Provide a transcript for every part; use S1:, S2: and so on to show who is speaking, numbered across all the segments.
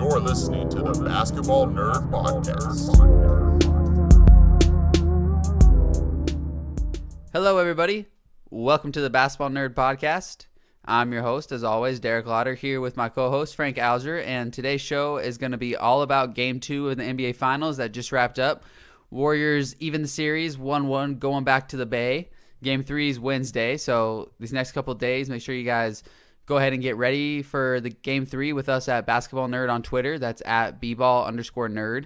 S1: You're listening to the Basketball Nerd Podcast.
S2: Hello, everybody. Welcome to the Basketball Nerd Podcast. I'm your host, as always, Derek Lauder, here with my co-host, Frank Alger, and today's show is going to be all about Game 2 of the NBA Finals that just wrapped up. Warriors even the series, 1-1, going back to the Bay. Game 3 is Wednesday, so these next couple of days, make sure you guys go ahead and get ready for the Game 3 with us at Basketball Nerd on Twitter. That's at bball_nerd.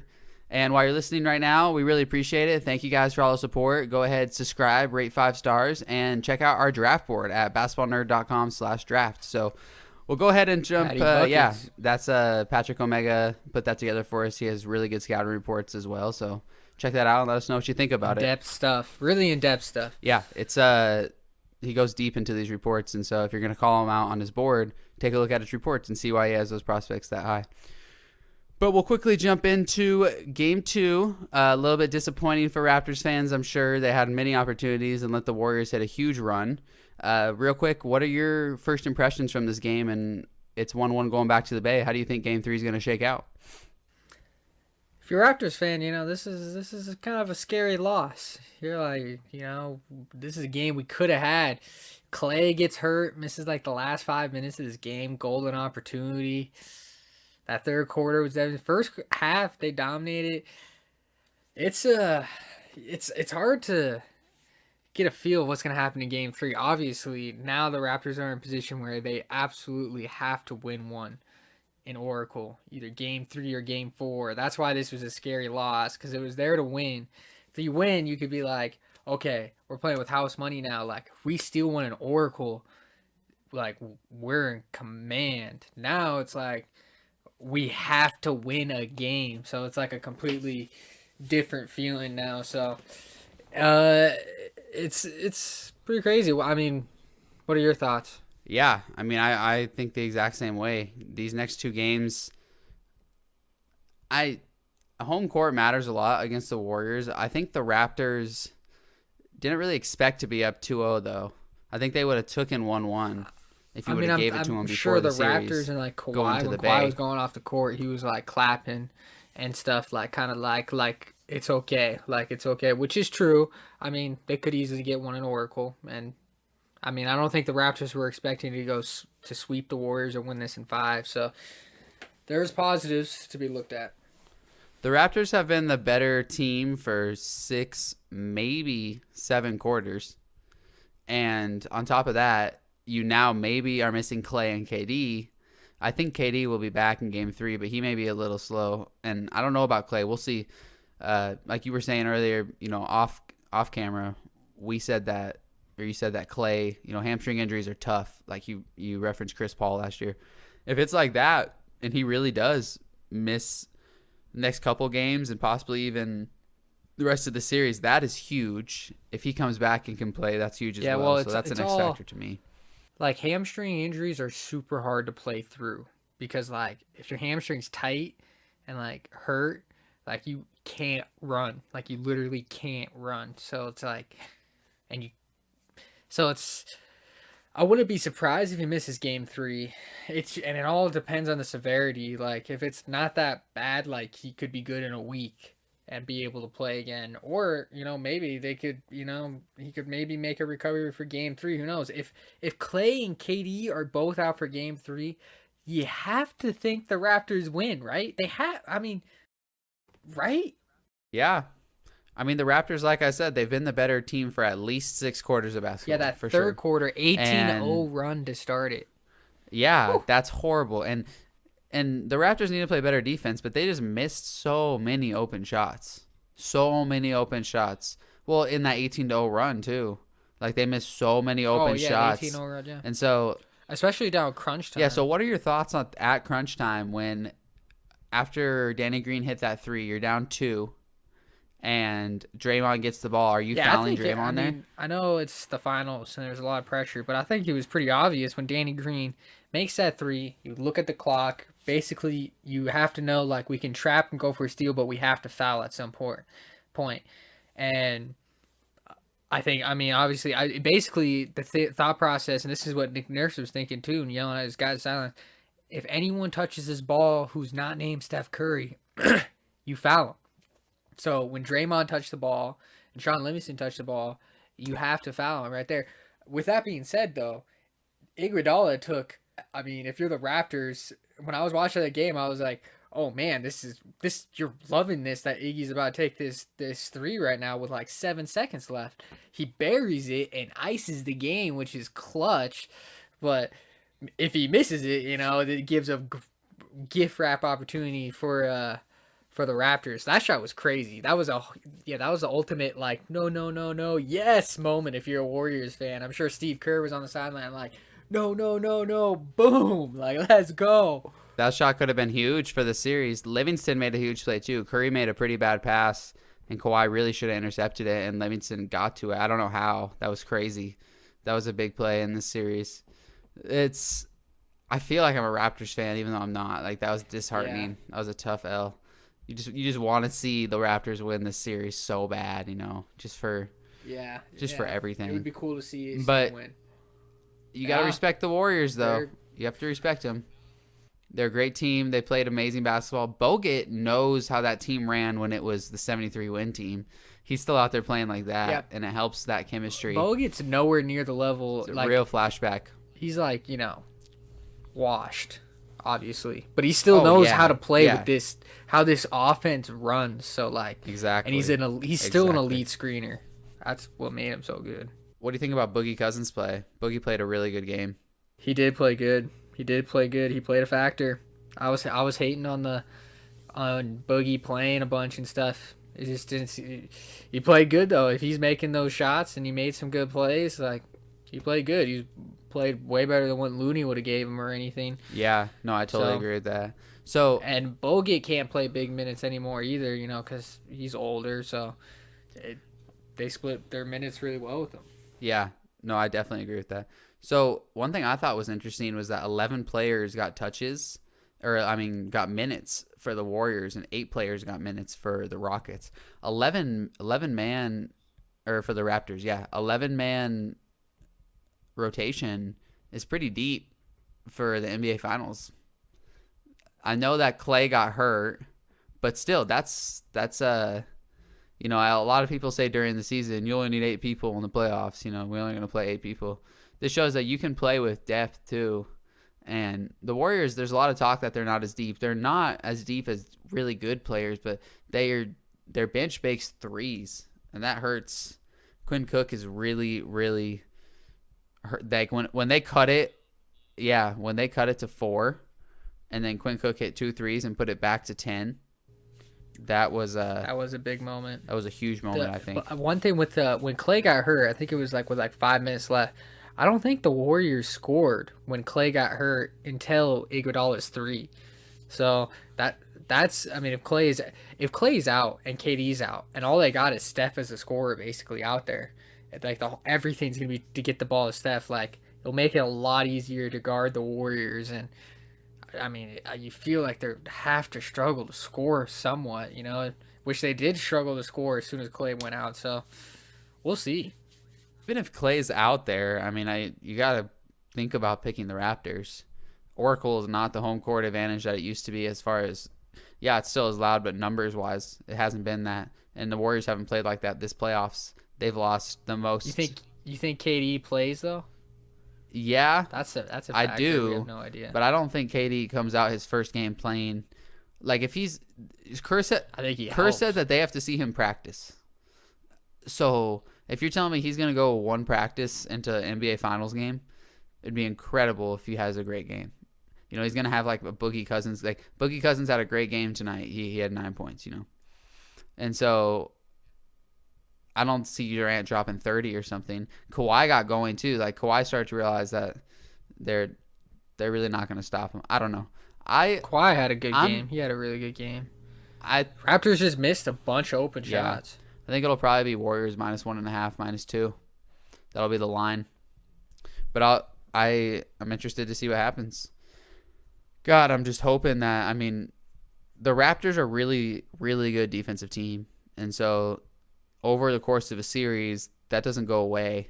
S2: And while you're listening right now, we really appreciate it. Thank you guys for all the support. Go ahead, subscribe, rate 5 stars, and check out our draft board at basketballnerd.com/draft. So we'll go ahead and jump. That's Patrick Omega put that together for us. He has really good scouting reports as well. So check that out and let us know what you think about it.
S3: In-depth stuff. Really in-depth stuff.
S2: Yeah, it's he goes deep into these reports, and so if you're going to call him out on his board, take a look at his reports and see why he has those prospects that high. But we'll quickly jump into Game 2. A little bit disappointing for Raptors fans, I'm sure. They had many opportunities and let the Warriors hit a huge run. Real quick, what are your first impressions from this game? And it's 1-1 going back to the Bay. How do you think Game 3 is going to shake out?
S3: If you're a Raptors fan, this is kind of a scary loss. You're like, this is a game we could have had. Clay gets hurt, misses like the last 5 minutes of this game, golden opportunity. That third quarter was the first half they dominated. It's hard to get a feel of what's going to happen in Game 3. Obviously, now the Raptors are in a position where they absolutely have to win one in Oracle, either Game 3 or Game 4. That's why this was a scary loss, because it was there to win. If you win, you could be like, okay, we're playing with house money now. Like, if we still win an Oracle, like, we're in command. Now it's like, we have to win a game. So it's like a completely different feeling now. So it's pretty crazy. I mean, what are your thoughts?
S2: Yeah, I mean, I think the exact same way. These next two games, home court matters a lot against the Warriors. I think the Raptors didn't really expect to be up 2-0, though. I think they would have taken 1-1 if you would have gave it to them before the series.
S3: I'm sure the Raptors and like Kawhi, when Kawhi was going off the court, he was like clapping and stuff, like kind of like it's okay, which is true. I mean, they could easily get one in Oracle, and I mean, I don't think the Raptors were expecting to go to sweep the Warriors or win this in 5. So there's positives to be looked at.
S2: The Raptors have been the better team for 6, maybe 7 quarters. And on top of that, you now maybe are missing Clay and KD. I think KD will be back in Game 3, but he may be a little slow. And I don't know about Clay. We'll see. Like you were saying earlier, off camera, we said that, or you said that Clay, hamstring injuries are tough. Like you referenced Chris Paul last year. If it's like that, and he really does miss the next couple games and possibly even the rest of the series, that is huge. If he comes back and can play, that's huge as well. So that's an X factor to me.
S3: Like, hamstring injuries are super hard to play through because, like, if your hamstring's tight and, like, hurt, like, you can't run. Like, you literally can't run. So it's like, I wouldn't be surprised if he misses Game 3. And it all depends on the severity. Like, if it's not that bad, like, he could be good in a week and be able to play again. Or, maybe they could, he could maybe make a recovery for Game 3. Who knows? If Clay and KD are both out for Game 3, you have to think the Raptors win, right? Right?
S2: Yeah. I mean, the Raptors, like I said, they've been the better team for at least 6 quarters of basketball.
S3: Yeah, that
S2: for
S3: third
S2: sure.
S3: quarter, 18-0 run to start it.
S2: Yeah, that's horrible. And the Raptors need to play better defense, but they just missed so many open shots. Well, in that 18-0 run, too. Like, they missed so many open shots.
S3: 18-0 run, yeah.
S2: And so,
S3: especially down crunch time.
S2: Yeah, so what are your thoughts at crunch time when, after Danny Green hit that 3, you're down 2, and Draymond gets the ball? Are you fouling Draymond there?
S3: I know it's the finals and there's a lot of pressure, but I think it was pretty obvious when Danny Green makes that 3. You look at the clock. Basically, you have to know, like, we can trap and go for a steal, but we have to foul at some point. And I think, obviously, the thought process, and this is what Nick Nurse was thinking too, and yelling at his guys silent, if anyone touches this ball who's not named Steph Curry, you foul him. So when Draymond touched the ball and Sean Livingston touched the ball, you have to foul him right there. With that being said, though, Iguodala took. I mean, if you're the Raptors, when I was watching that game, I was like, "Oh man, this. You're loving this that Iggy's about to take this three right now with like 7 seconds left. He buries it and ices the game, which is clutch. But if he misses it, it gives a gift wrap opportunity for the Raptors. That shot was crazy. That was the ultimate like no yes moment if you're a Warriors fan. I'm sure Steve Kerr was on the sideline like no, boom, like let's go.
S2: That shot could have been huge for the series. Livingston made a huge play too. Curry made a pretty bad pass, and Kawhi really should have intercepted it, and Livingston got to it. I don't know how. That was crazy. That was a big play in this series. I feel like I'm a Raptors fan, even though I'm not. Like, that was disheartening. Yeah. That was a tough L. You just want to see the Raptors win this series so bad, just for for everything.
S3: It would be cool to see
S2: but
S3: win.
S2: You got to respect the Warriors, though. You have to respect them. They're a great team. They played amazing basketball. Bogut knows how that team ran when it was the 73-win team. He's still out there playing like that, and it helps that chemistry.
S3: Bogut's nowhere near the level.
S2: It's a real flashback.
S3: He's like, washed, obviously. But he still knows how to play with this, how this offense runs. So,
S2: exactly.
S3: And he's still an elite screener. That's what made him so good.
S2: What do you think about Boogie Cousins' play? Boogie played a really good game.
S3: He did play good. He played a factor. I was hating on Boogie playing a bunch and stuff. It just didn't see. He played good though. If he's making those shots and he made some good plays, he played good. He played way better than what Looney would have gave him or anything.
S2: Yeah, no, I totally agree with that. So
S3: and Bogut can't play big minutes anymore either, because he's older. So they split their minutes really well with him.
S2: Yeah, no, I definitely agree with that. So one thing I thought was interesting was that 11 players got got minutes for the Warriors, and 8 players got minutes for the Rockets. 11 man, or for the Raptors, 11-man rotation is pretty deep for the NBA Finals. I know that Clay got hurt, but still, that's a lot of people say during the season, you only need 8 people in the playoffs. We're only going to play 8 people. This shows that you can play with depth too. And the Warriors, there's a lot of talk that they're not as deep. They're not as deep as really good players, but their bench makes threes, and that hurts. Quinn Cook is really, really hurt. Like when they cut it, when they cut it to 4, and then Quinn Cook hit 2 threes and put it back to 10. That was a big moment. That was a huge moment, I think.
S3: One thing with when Clay got hurt, I think it was with 5 minutes left. I don't think the Warriors scored when Clay got hurt until Iguodala's 3. So that's if Clay's out and KD's out and all they got is Steph as a scorer basically out there, everything's gonna be to get the ball to Steph. It'll make it a lot easier to guard the Warriors, and you feel like they have to struggle to score somewhat, which they did struggle to score as soon as Clay went out. So we'll see.
S2: Even if Clay's out there, you got to think about picking the Raptors. Oracle is not the home court advantage that it used to be as far as, it still is loud, but numbers-wise, it hasn't been that. And the Warriors haven't played like that this playoffs. They've lost the most.
S3: You think KD plays, though?
S2: Yeah.
S3: That's a factor.
S2: I do.
S3: We have no idea.
S2: But I don't think KD comes out his first game playing. If Kerr said that they have to see him practice. So if you're telling me he's going to go one practice into an NBA Finals game, it'd be incredible if he has a great game. He's going to have a Boogie Cousins. Boogie Cousins had a great game tonight. He had 9 points, And so I don't see Durant dropping 30 or something. Kawhi got going too. Kawhi started to realize that they're really not going to stop him. I don't know.
S3: Kawhi had a good game. He had a really good game. Raptors just missed a bunch of open shots.
S2: I think it'll probably be Warriors -1.5, -2. That'll be the line. But I'm interested to see what happens. God, I'm just hoping that, the Raptors are really, really good defensive team. And so over the course of a series, that doesn't go away.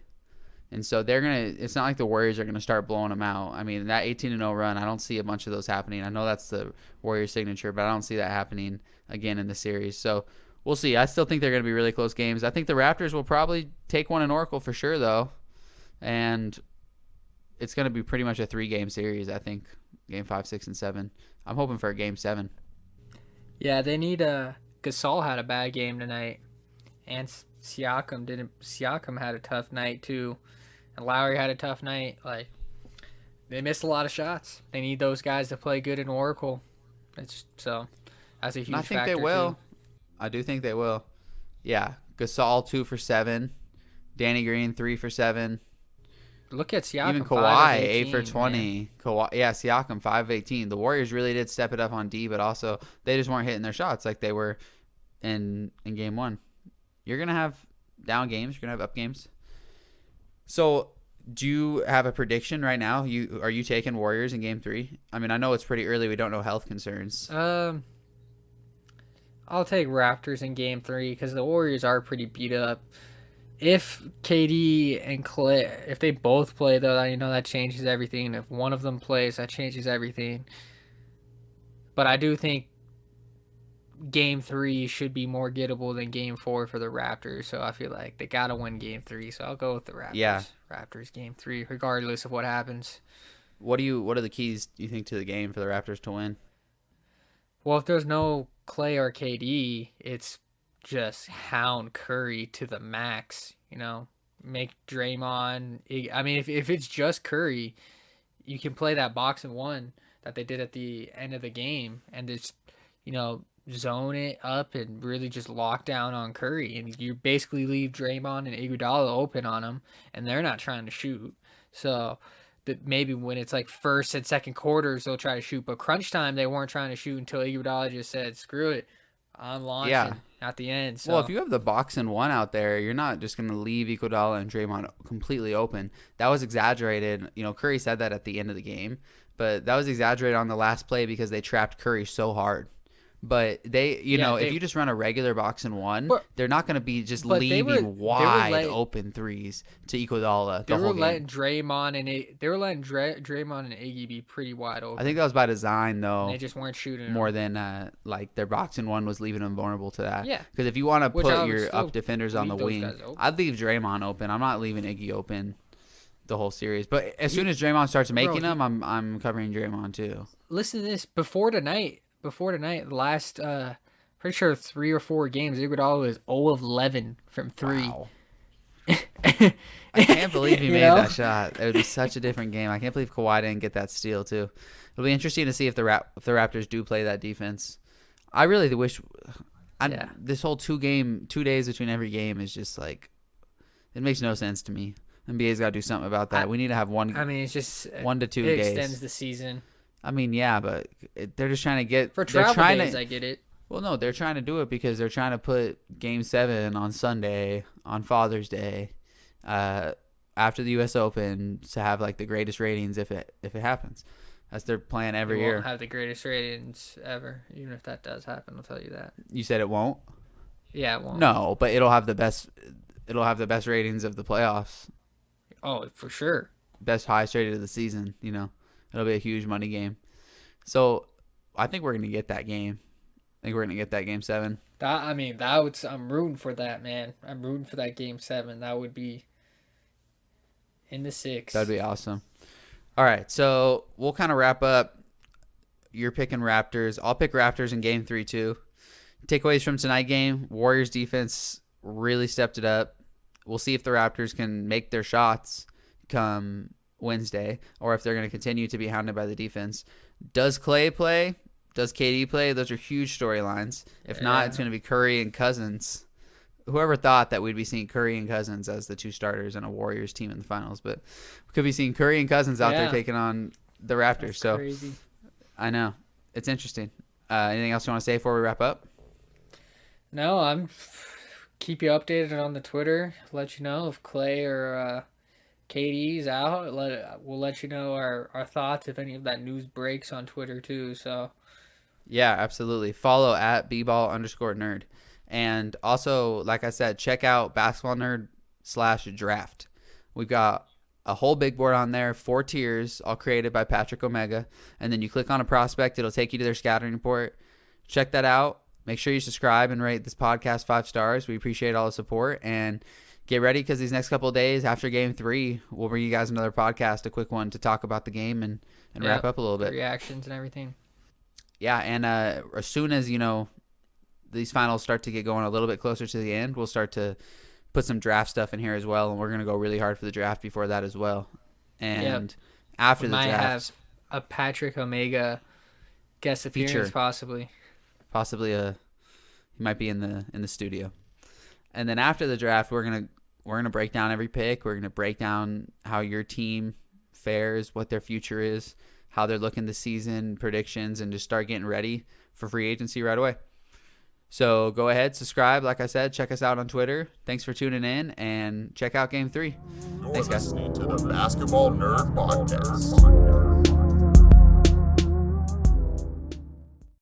S2: And so it's not like the Warriors are gonna start blowing them out. I mean, that 18-0 run, I don't see a bunch of those happening. I know that's the Warriors signature, but I don't see that happening again in the series. So we'll see. I still think they're gonna be really close games. I think the Raptors will probably take one in Oracle for sure, though, and it's gonna be pretty much a 3-game series. I think game 5, 6, and 7. I'm hoping for a game 7.
S3: Yeah, they need Gasol had a bad game tonight, and Siakam didn't. Siakam had a tough night too, and Lowry had a tough night. Like, they missed a lot of shots. They need those guys to play good in Oracle. That's a huge factor.
S2: I think they will.
S3: Too.
S2: I do think they will. Yeah, Gasol 2 for 7, Danny Green 3 for 7.
S3: Look at Siakam.
S2: Even Kawhi 8 for 20. Kawhi, yeah, Siakam 5 of 18. The Warriors really did step it up on D, but also they just weren't hitting their shots like they were in game 1. You're gonna have down games. You're gonna have up games. So, do you have a prediction right now? Are you taking Warriors in game 3? I mean, I know it's pretty early. We don't know health concerns.
S3: I'll take Raptors in game 3 because the Warriors are pretty beat up. If KD and Clay, if they both play, though, that changes everything. If one of them plays, that changes everything. But I do think game 3 should be more gettable than game 4 for the Raptors. So I feel like they got to win game 3. So I'll go with the Raptors.
S2: Yeah.
S3: Raptors game 3, regardless of what happens.
S2: What are the keys, do you think, to the game for the Raptors to win?
S3: Well, if there's no Clay or KD, it's just hound Curry to the max, make Draymond. I mean, if it's just Curry, you can play that box and one that they did at the end of the game and just, zone it up and really just lock down on Curry. And you basically leave Draymond and Iguodala open on him, and they're not trying to shoot. So that maybe when it's like first and second quarters, they'll try to shoot. But crunch time, they weren't trying to shoot until Iguodala just said, screw it, I'm launching at the end. So.
S2: Well, if you have the box and one out there, you're not just going to leave Iguodala and Draymond completely open. That was exaggerated. Curry said that at the end of the game, but that was exaggerated on the last play because they trapped Curry so hard. But if you just run a regular box and one, they're not going to be just leaving wide open threes to Iguodala the whole game.
S3: They were letting Draymond and Iggy be pretty wide open.
S2: I think that was by design, though.
S3: And they just weren't shooting
S2: more than their box and one was leaving them vulnerable to that.
S3: Yeah.
S2: Because if you want to put your up defenders on the wing, I'd leave Draymond open. I'm not leaving Iggy open the whole series. But as soon as Draymond starts making them, I'm covering Draymond too. Listen
S3: to this. Before tonight, the last pretty sure 3 or 4 games, Iguodala was 0 of 11 from 3.
S2: Wow. I can't believe he made that shot. It would be such a different game. I can't believe Kawhi didn't get that steal too. It'll be interesting to see if the Raptors do play that defense. I really wish. This whole 2 days between every game is just like, it makes no sense to me. NBA's got to do something about that. We need to have one.
S3: I mean, it's just
S2: 1 to 2 days.
S3: It extends the season.
S2: I mean, yeah, but they're just trying to get
S3: for travel days. I get it.
S2: Well, no, they're trying to do it because they're trying to put Game 7 on Sunday on Father's Day, after the U.S. Open to have like the greatest ratings if it happens. That's their plan every year.
S3: It won't have the greatest ratings ever, even if that does happen. I'll tell you that.
S2: You said it won't?
S3: Yeah, it won't.
S2: No, but it'll have the best. It'll have the best ratings of the playoffs.
S3: Oh, for sure.
S2: Best highest rated of the season. It'll be a huge money game. So I think we're gonna get that game. I think we're gonna get that Game 7.
S3: I'm rooting for that, man. I'm rooting for that Game 7. That would be in the 6.
S2: That'd be awesome. All right, so we'll kind of wrap up. You're picking Raptors. I'll pick Raptors in Game 3 too. Takeaways from tonight game: Warriors defense really stepped it up. We'll see if the Raptors can make their shots come Wednesday, or if they're going to continue to be hounded by the defense. Does Clay play? Does KD play? Those are huge storylines. If not, it's going to be Curry and Cousins. Whoever thought that we'd be seeing Curry and Cousins as the 2 starters in a Warriors team in the finals, but we could be seeing Curry and Cousins out there taking on the Raptors.
S3: That's crazy.
S2: I know. It's interesting. Anything else you want to say before we wrap up?
S3: No, I'm keep you updated on the Twitter. Let you know if Clay or KD's out. We'll let you know our thoughts if any of that news breaks on Twitter too. So
S2: yeah, absolutely. Follow at @bball_nerd. And also, like I said, check out Basketball Nerd /draft. We've got a whole big board on there, 4 tiers, all created by Patrick Omega. And then you click on a prospect, it'll take you to their scouting report. Check that out. Make sure you subscribe and rate this podcast 5 stars. We appreciate all the support. And get ready, because these next couple of days after Game 3, we'll bring you guys another podcast, a quick one to talk about the game and wrap up a little bit.
S3: Reactions and everything.
S2: Yeah, and as soon as, these finals start to get going a little bit closer to the end, we'll start to put some draft stuff in here as well, and we're going to go really hard for the draft before that as well. And after the
S3: draft, might have a Patrick Omega guest appearance,
S2: feature.
S3: possibly
S2: he might be in the studio. And then after the draft, we're gonna break down every pick. We're gonna break down how your team fares, what their future is, how they're looking this season, predictions, and just start getting ready for free agency right away. So go ahead, subscribe. Like I said, check us out on Twitter. Thanks for tuning in, and check out Game 3.
S1: You're
S2: Thanks, guys.
S1: listening to the Basketball Nerd Podcast.